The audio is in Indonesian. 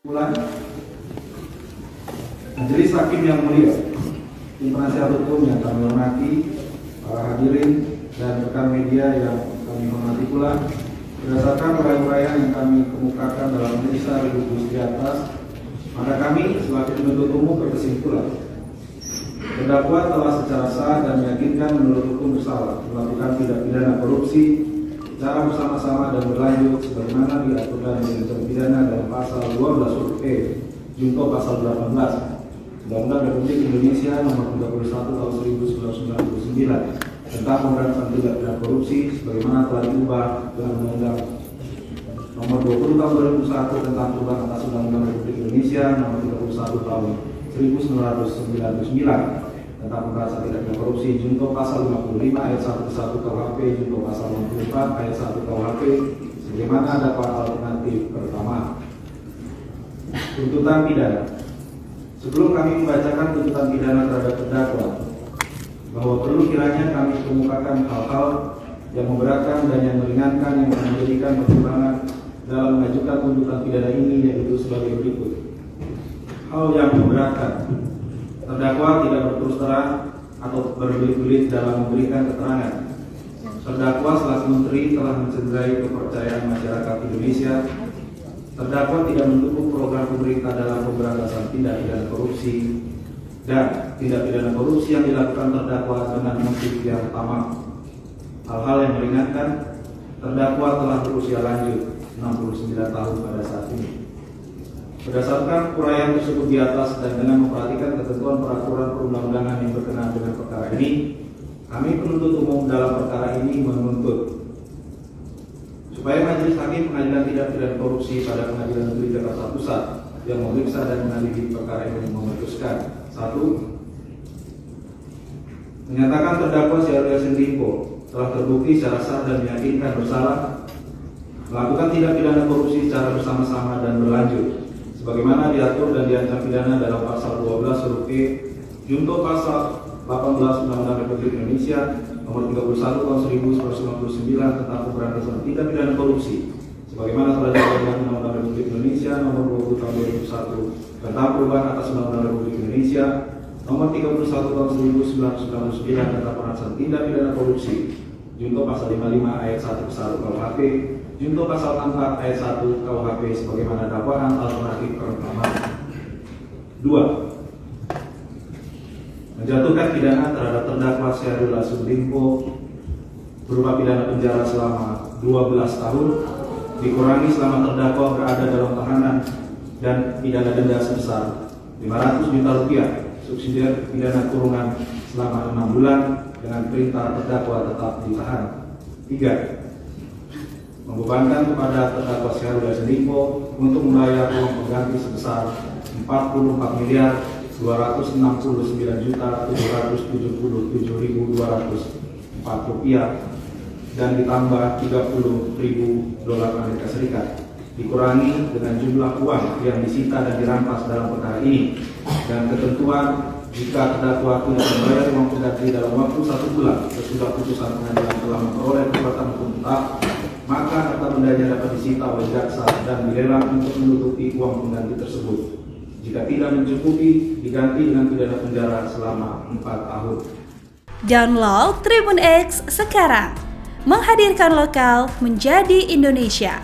Bulan Majelis Hakim yang mulia, tim penasihat hukum yang kami hormati, para hadirin dan rekan media yang kami hormati pula, berdasarkan uraian-uraian yang kami kemukakan dalam tulisan di atas, maka kami selaku penuntut umum berkesimpulan terdakwa telah secara sah dan meyakinkan menurut hukum bersalah melakukan tindak pidana korupsi secara bersama-sama dan berlanjut sebagaimana diatur dalam tindak pidana dalam pasal 12 huruf E junto pasal 18 Undang-Undang Republik Indonesia Nomor 31 Tahun 1999 tentang pemberantasan tindak pidana korupsi sebagaimana telah diubah dengan Undang-Undang Nomor 20 Tahun 2001 tentang perubahan atas Undang-Undang Republik Indonesia Nomor 31 Tahun 1999 tentang pemberantasan tindak pidana korupsi junto pasal 55 ayat 1 ke 1 KUHP junto pasal 64 ayat 1 KUHP sebagaimana dakwaan alternatif pertama. Tuntutan pidana. Sebelum kami membacakan tuntutan pidana terhadap terdakwa, bahwa perlu kiranya kami kemukakan hal-hal yang memberatkan dan yang meringankan yang menjadikan pertimbangan dalam mengajukan tuntutan pidana ini, yaitu sebagai berikut. Hal yang memberatkan: terdakwa tidak berterus terang atau berbelit-belit dalam memberikan keterangan. Terdakwa selaku menteri telah mencederai kepercayaan masyarakat Indonesia. Terdakwa tidak mendukung program pemerintah dalam pemberantasan tindak pidana korupsi, dan tindak pidana korupsi yang dilakukan terdakwa dengan motif yang tamak. Hal-hal yang meringankan: terdakwa telah berusia lanjut 69 tahun pada saat ini. Berdasarkan uraian tersebut di atas dan dengan memperhatikan ketentuan peraturan perundang-undangan yang berkenaan dengan perkara ini, kami penuntut umum dalam perkara ini menuntut supaya Majelis Hakim Pengadilan Tindak Pidana Korupsi pada Pengadilan Negeri Jakarta Pusat yang memeriksa dan mengadili perkara ini memutuskan: 1. Menyatakan terdakwa Syahrul Yassin Limpo telah terbukti secara sah dan meyakinkan bersalah melakukan tindak pidana korupsi secara bersama-sama dan berlanjut sebagaimana diatur dan diancam pidana dalam pasal 12 huruf E junto pasal 18 Undang-Undang Republik Indonesia Nomor 31 Tahun 1999 tentang pemberantasan tindak pidana korupsi sebagaimana telah diatur dalam Undang-Undang Republik Indonesia Nomor 20 Tahun 2001 tentang perubahan atas Undang-Undang Republik Indonesia Nomor 31 Tahun 1999 tentang pemberantasan tindak pidana korupsi junto pasal 55 ayat 1 ke 1 KUHP junto pasal 4 ayat 1 KUHP sebagaimana dakwaan alternatif pertama. 2. Menjatuhkan pidana terhadap terdakwa Syahrul Yassin Limpo berupa pidana penjara selama 12 tahun dikurangi selama terdakwa berada dalam tahanan dan pidana denda sebesar 500 juta rupiah subsidi pidana kurungan selama 6 bulan dengan perintah terdakwa tetap ditahan. 3. Membebankan kepada terdakwa Syahrul Yassin Limpo untuk membayar uang pengganti sebesar 44.777.204 rupiah dan ditambah $30.000 Amerika Serikat dikurangi dengan jumlah uang yang disita dan dirampas dalam perkara ini, dan ketentuan jika terdakwa tidak membayar uang pengganti dalam waktu 1 bulan sesudah putusan pengadilan telah memperoleh kekuatan hukum tetap, maka harta bendanya dapat disita oleh jaksa dan dilelang untuk menutupi uang pengganti tersebut. Jika tidak mencukupi, diganti dengan pidana penjara selama 4 tahun. Download Tribun X sekarang, menghadirkan lokal menjadi Indonesia.